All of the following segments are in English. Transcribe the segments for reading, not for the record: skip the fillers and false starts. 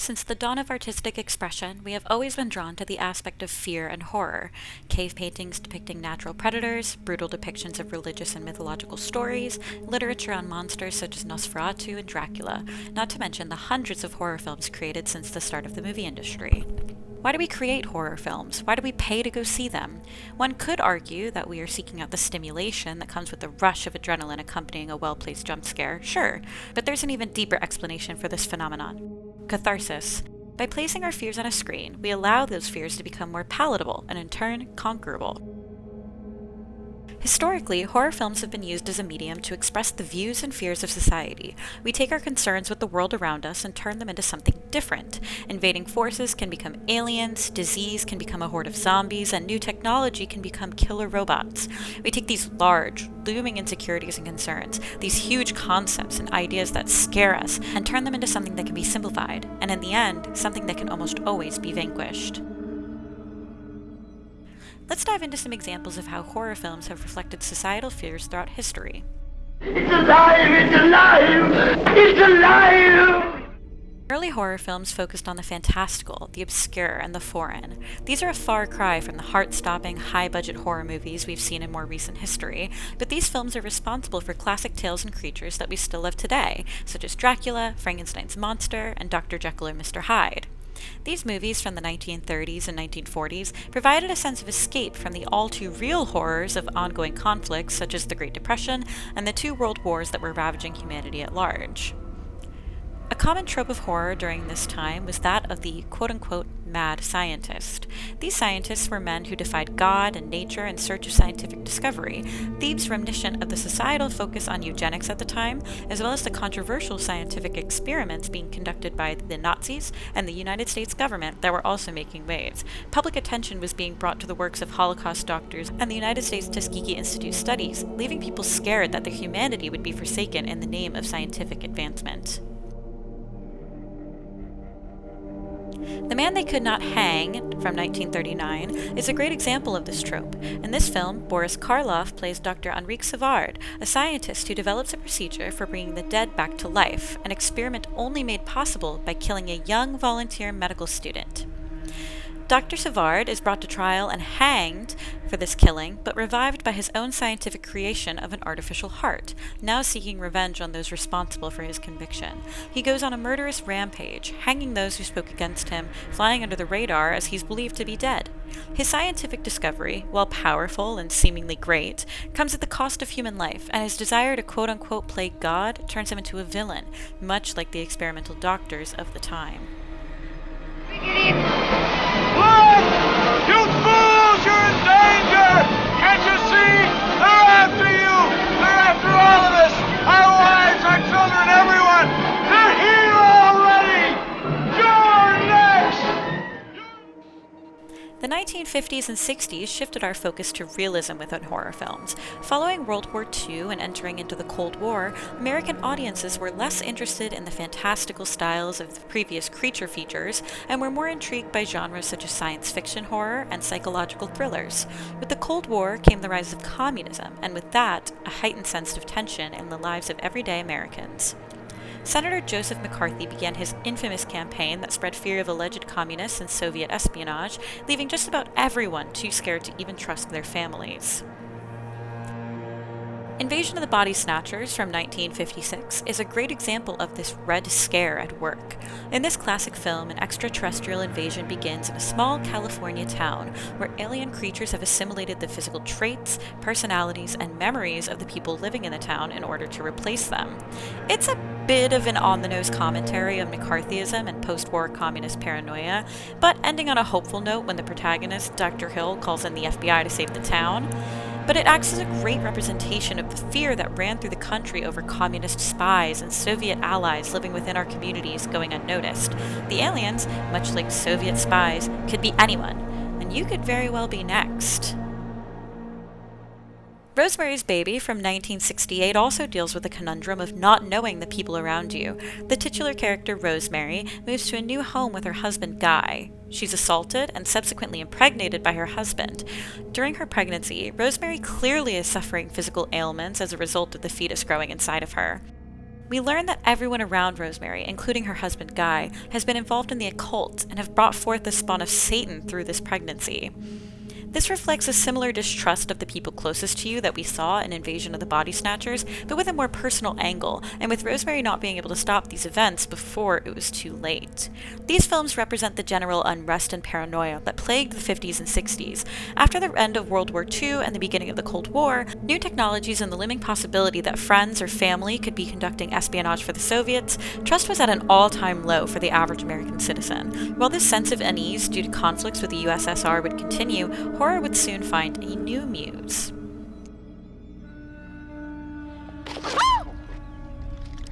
Since the dawn of artistic expression, we have always been drawn to the aspect of fear and horror. Cave paintings depicting natural predators, brutal depictions of religious and mythological stories, literature on monsters such as Nosferatu and Dracula, not to mention the hundreds of horror films created since the start of the movie industry. Why do we create horror films? Why do we pay to go see them? One could argue that we are seeking out the stimulation that comes with the rush of adrenaline accompanying a well-placed jump scare, sure, but there's an even deeper explanation for this phenomenon. Catharsis. By placing our fears on a screen, we allow those fears to become more palatable and in turn conquerable. Historically, horror films have been used as a medium to express the views and fears of society. We take our concerns with the world around us and turn them into something different. Invading forces can become aliens, disease can become a horde of zombies, and new technology can become killer robots. We take these large, looming insecurities and concerns, these huge concepts and ideas that scare us, and turn them into something that can be simplified, and in the end, something that can almost always be vanquished. Let's dive into some examples of how horror films have reflected societal fears throughout history. It's alive! It's alive! It's alive! Early horror films focused on the fantastical, the obscure, and the foreign. These are a far cry from the heart-stopping, high-budget horror movies we've seen in more recent history, but these films are responsible for classic tales and creatures that we still love today, such as Dracula, Frankenstein's monster, and Dr. Jekyll or Mr. Hyde. These movies from the 1930s and 1940s provided a sense of escape from the all-too-real horrors of ongoing conflicts such as the Great Depression and the two world wars that were ravaging humanity at large. A common trope of horror during this time was that of the quote-unquote mad scientist. These scientists were men who defied God and nature in search of scientific discovery, themes reminiscent of the societal focus on eugenics at the time, as well as the controversial scientific experiments being conducted by the Nazis and the United States government that were also making waves. Public attention was being brought to the works of Holocaust doctors and the United States Tuskegee Institute studies, leaving people scared that their humanity would be forsaken in the name of scientific advancement. The Man They Could Not Hang, from 1939, is a great example of this trope. In this film, Boris Karloff plays Dr. Henrique Savard, a scientist who develops a procedure for bringing the dead back to life, an experiment only made possible by killing a young volunteer medical student. Dr. Savard is brought to trial and hanged for this killing, but revived by his own scientific creation of an artificial heart, now seeking revenge on those responsible for his conviction. He goes on a murderous rampage, hanging those who spoke against him, flying under the radar as he's believed to be dead. His scientific discovery, while powerful and seemingly great, comes at the cost of human life, and his desire to quote-unquote play God turns him into a villain, much like the experimental doctors of the time. Look! You fools! You're in danger! Can't you see? They're after you! They're after all of us! Our wives, our children, everyone! They're here already! You're next! The 1950s and 60s shifted our focus to realism within horror films. Following World War II and entering into the Cold War, American audiences were less interested in the fantastical styles of the previous creature features and were more intrigued by genres such as science fiction horror and psychological thrillers. With the Cold War came the rise of communism, and with that, a heightened sense of tension in the lives of everyday Americans. Senator Joseph McCarthy began his infamous campaign that spread fear of alleged communists and Soviet espionage, leaving just about everyone too scared to even trust their families. Invasion of the Body Snatchers from 1956 is a great example of this Red Scare at work. In this classic film, an extraterrestrial invasion begins in a small California town where alien creatures have assimilated the physical traits, personalities, and memories of the people living in the town in order to replace them. It's a bit of an on-the-nose commentary of McCarthyism and post-war communist paranoia, but ending on a hopeful note when the protagonist, Dr. Hill, calls in the FBI to save the town. But it acts as a great representation of the fear that ran through the country over communist spies and Soviet allies living within our communities going unnoticed. The aliens, much like Soviet spies, could be anyone, and you could very well be next. Rosemary's Baby from 1968 also deals with the conundrum of not knowing the people around you. The titular character, Rosemary, moves to a new home with her husband, Guy. She's assaulted and subsequently impregnated by her husband. During her pregnancy, Rosemary clearly is suffering physical ailments as a result of the fetus growing inside of her. We learn that everyone around Rosemary, including her husband Guy, has been involved in the occult and have brought forth the spawn of Satan through this pregnancy. This reflects a similar distrust of the people closest to you that we saw in Invasion of the Body Snatchers, but with a more personal angle, and with Rosemary not being able to stop these events before it was too late. These films represent the general unrest and paranoia that plagued the 50s and 60s. After the end of World War II and the beginning of the Cold War, new technologies and the looming possibility that friends or family could be conducting espionage for the Soviets, trust was at an all-time low for the average American citizen. While this sense of unease due to conflicts with the USSR would continue, horror would soon find a new muse.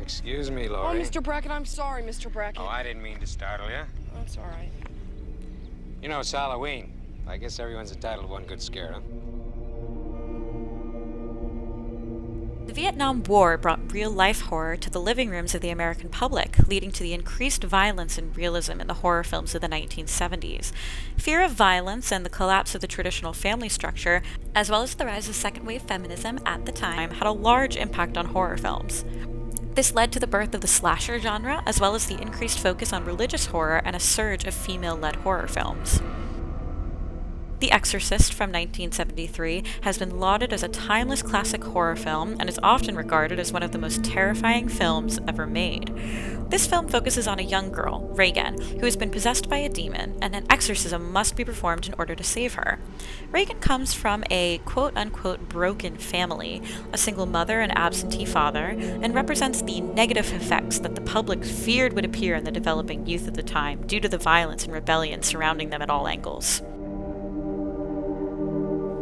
Excuse me, Oh, Laurie. Mr. Brackett, I'm sorry, Mr. Brackett. Oh, I didn't mean to startle you. That's all right. You know, it's Halloween. I guess everyone's entitled to one good scare, huh? The Vietnam War brought real-life horror to the living rooms of the American public, leading to the increased violence and realism in the horror films of the 1970s. Fear of violence and the collapse of the traditional family structure, as well as the rise of second-wave feminism at the time, had a large impact on horror films. This led to the birth of the slasher genre, as well as the increased focus on religious horror and a surge of female-led horror films. The Exorcist from 1973 has been lauded as a timeless classic horror film and is often regarded as one of the most terrifying films ever made. This film focuses on a young girl, Reagan, who has been possessed by a demon, and an exorcism must be performed in order to save her. Reagan comes from a quote-unquote broken family, a single mother and absentee father, and represents the negative effects that the public feared would appear in the developing youth of the time due to the violence and rebellion surrounding them at all angles.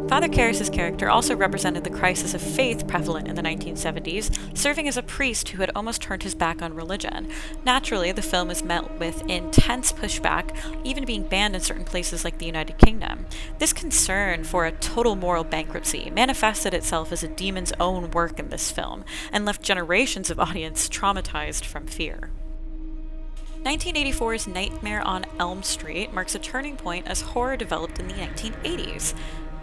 Father Karras' character also represented the crisis of faith prevalent in the 1970s, serving as a priest who had almost turned his back on religion. Naturally, the film was met with intense pushback, even being banned in certain places like the United Kingdom. This concern for a total moral bankruptcy manifested itself as a demon's own work in this film, and left generations of audience traumatized from fear. 1984's Nightmare on Elm Street marks a turning point as horror developed in the 1980s.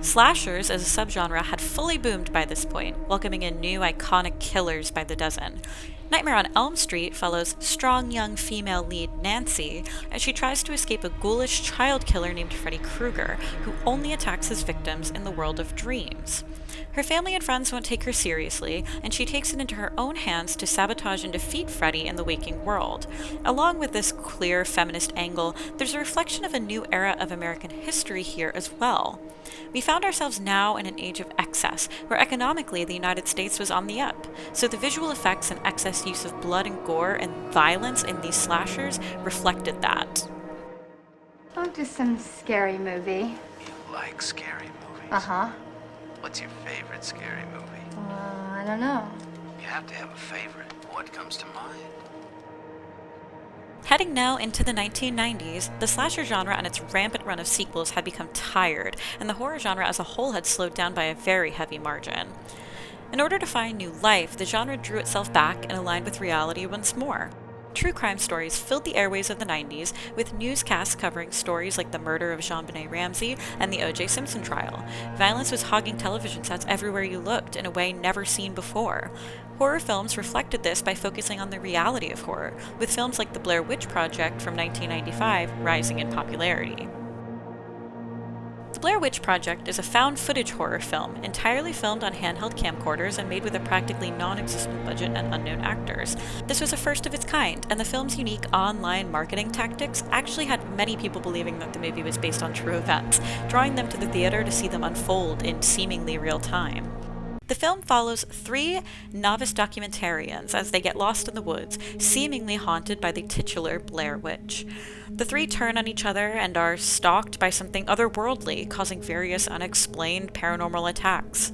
Slashers as a subgenre had fully boomed by this point, welcoming in new iconic killers by the dozen. Nightmare on Elm Street follows strong young female lead Nancy as she tries to escape a ghoulish child killer named Freddy Krueger, who only attacks his victims in the world of dreams. Her family and friends won't take her seriously, and she takes it into her own hands to sabotage and defeat Freddy in the waking world. Along with this clear feminist angle, there's a reflection of a new era of American history here as well. We found ourselves now in an age of excess, where economically the United States was on the up, so the visual effects and excess use of blood and gore and violence in these slashers reflected that. I'll do some scary movie. You like scary movies? Uh-huh. What's your favorite scary movie? I don't know. You have to have a favorite. What comes to mind? Heading now into the 1990s, the slasher genre and its rampant run of sequels had become tired, and the horror genre as a whole had slowed down by a very heavy margin. In order to find new life, the genre drew itself back and aligned with reality once more. True crime stories filled the airways of the 90s, with newscasts covering stories like the murder of JonBenet Ramsey and the O.J. Simpson trial. Violence was hogging television sets everywhere you looked in a way never seen before. Horror films reflected this by focusing on the reality of horror, with films like The Blair Witch Project from 1995 rising in popularity. The Blair Witch Project is a found-footage horror film, entirely filmed on handheld camcorders and made with a practically non-existent budget and unknown actors. This was a first of its kind, and the film's unique online marketing tactics actually had many people believing that the movie was based on true events, drawing them to the theater to see them unfold in seemingly real time. The film follows three novice documentarians as they get lost in the woods, seemingly haunted by the titular Blair Witch. The three turn on each other and are stalked by something otherworldly, causing various unexplained paranormal attacks.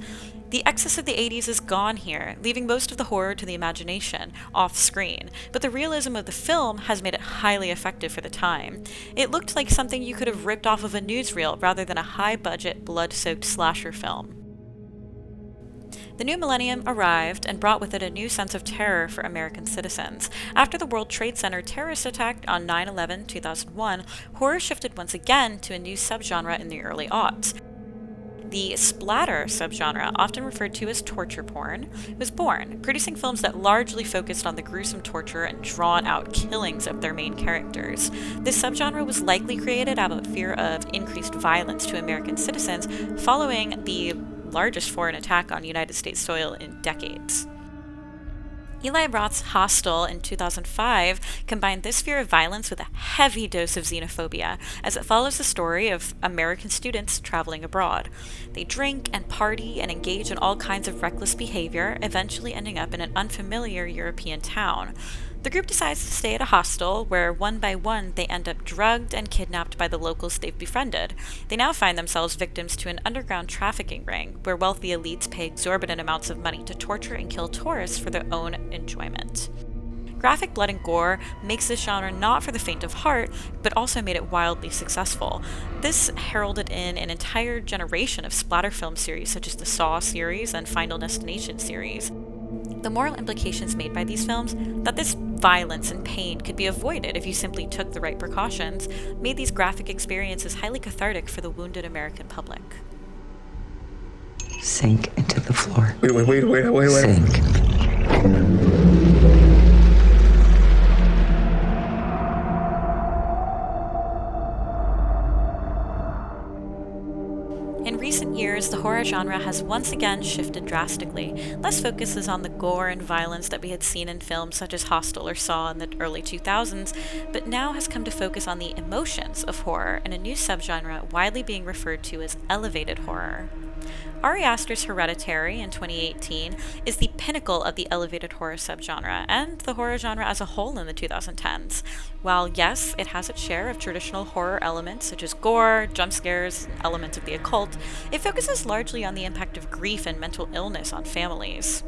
The excess of the 80s is gone here, leaving most of the horror to the imagination, off-screen, but the realism of the film has made it highly effective for the time. It looked like something you could have ripped off of a newsreel rather than a high-budget, blood-soaked slasher film. The new millennium arrived and brought with it a new sense of terror for American citizens. After the World Trade Center terrorist attack on 9/11/2001, horror shifted once again to a new subgenre in the early aughts. The splatter subgenre, often referred to as torture porn, was born, producing films that largely focused on the gruesome torture and drawn-out killings of their main characters. This subgenre was likely created out of fear of increased violence to American citizens following the largest foreign attack on United States soil in decades. Eli Roth's Hostel in 2005 combined this fear of violence with a heavy dose of xenophobia, as it follows the story of American students traveling abroad. They drink and party and engage in all kinds of reckless behavior, eventually ending up in an unfamiliar European town. The group decides to stay at a hostel where, one by one, they end up drugged and kidnapped by the locals they've befriended. They now find themselves victims to an underground trafficking ring, where wealthy elites pay exorbitant amounts of money to torture and kill tourists for their own enjoyment. Graphic blood and gore makes this genre not for the faint of heart, but also made it wildly successful. This heralded in an entire generation of splatter film series such as the Saw series and Final Destination series. The moral implications made by these films, that this violence and pain could be avoided if you simply took the right precautions, made these graphic experiences highly cathartic for the wounded American public. Sink into the floor. Wait. Sink. In recent years, the horror genre has once again shifted drastically. Less focus is on the gore and violence that we had seen in films such as Hostel or Saw in the early 2000s, but now has come to focus on the emotions of horror in a new subgenre widely being referred to as elevated horror. Ari Aster's Hereditary in 2018 is the pinnacle of the elevated horror subgenre and the horror genre as a whole in the 2010s. While yes, it has its share of traditional horror elements such as gore, jump scares, and elements of the occult, it focuses largely on the impact of grief and mental illness on families.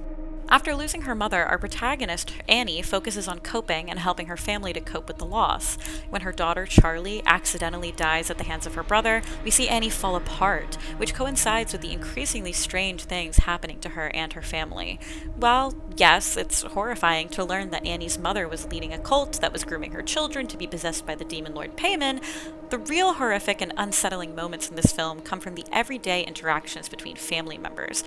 After losing her mother, our protagonist, Annie, focuses on coping and helping her family to cope with the loss. When her daughter, Charlie, accidentally dies at the hands of her brother, we see Annie fall apart, which coincides with the increasingly strange things happening to her and her family. While, yes, it's horrifying to learn that Annie's mother was leading a cult that was grooming her children to be possessed by the demon Lord Payman, the real horrific and unsettling moments in this film come from the everyday interactions between family members.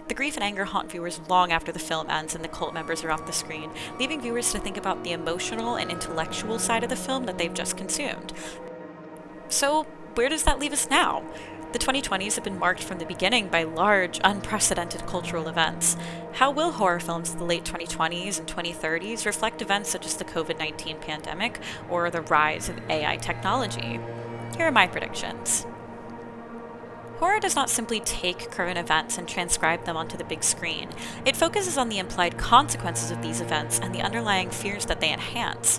The grief and anger haunt viewers long after the film ends and the cult members are off the screen, leaving viewers to think about the emotional and intellectual side of the film that they've just consumed. So, where does that leave us now? The 2020s have been marked from the beginning by large, unprecedented cultural events. How will horror films of the late 2020s and 2030s reflect events such as the COVID-19 pandemic or the rise of AI technology? Here are my predictions. Horror does not simply take current events and transcribe them onto the big screen. It focuses on the implied consequences of these events and the underlying fears that they enhance.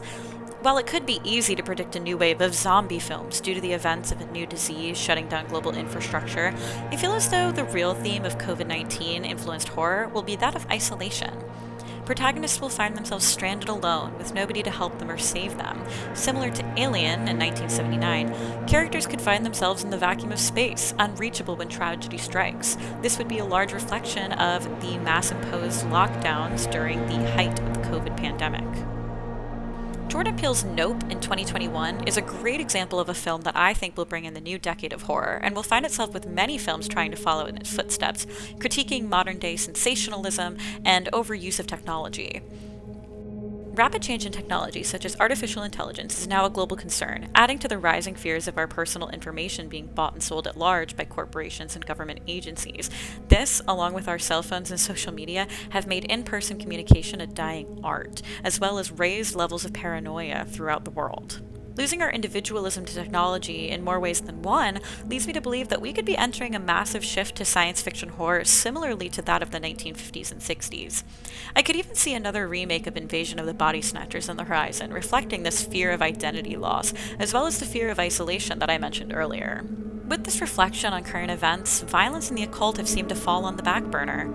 While it could be easy to predict a new wave of zombie films due to the events of a new disease shutting down global infrastructure, I feel as though the real theme of COVID-19 influenced horror will be that of isolation. Protagonists will find themselves stranded alone with nobody to help them or save them. Similar to Alien in 1979, characters could find themselves in the vacuum of space, unreachable when tragedy strikes. This would be a large reflection of the mass-imposed lockdowns during the height of the COVID pandemic. Jordan Peele's Nope in 2021 is a great example of a film that I think will bring in the new decade of horror, and will find itself with many films trying to follow in its footsteps, critiquing modern-day sensationalism and overuse of technology. Rapid change in technology, such as artificial intelligence, is now a global concern, adding to the rising fears of our personal information being bought and sold at large by corporations and government agencies. This, along with our cell phones and social media, have made in-person communication a dying art, as well as raised levels of paranoia throughout the world. Losing our individualism to technology in more ways than one leads me to believe that we could be entering a massive shift to science fiction horror similarly to that of the 1950s and 60s. I could even see another remake of Invasion of the Body Snatchers on the horizon, reflecting this fear of identity loss, as well as the fear of isolation that I mentioned earlier. With this reflection on current events, violence and the occult have seemed to fall on the back burner.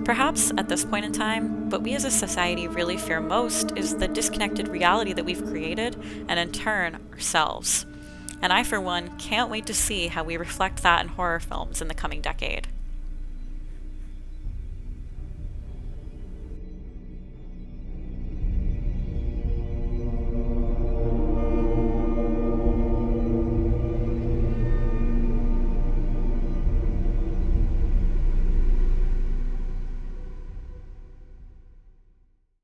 Perhaps, at this point in time, what we as a society really fear most is the disconnected reality that we've created, and in turn, ourselves. And I, for one, can't wait to see how we reflect that in horror films in the coming decade.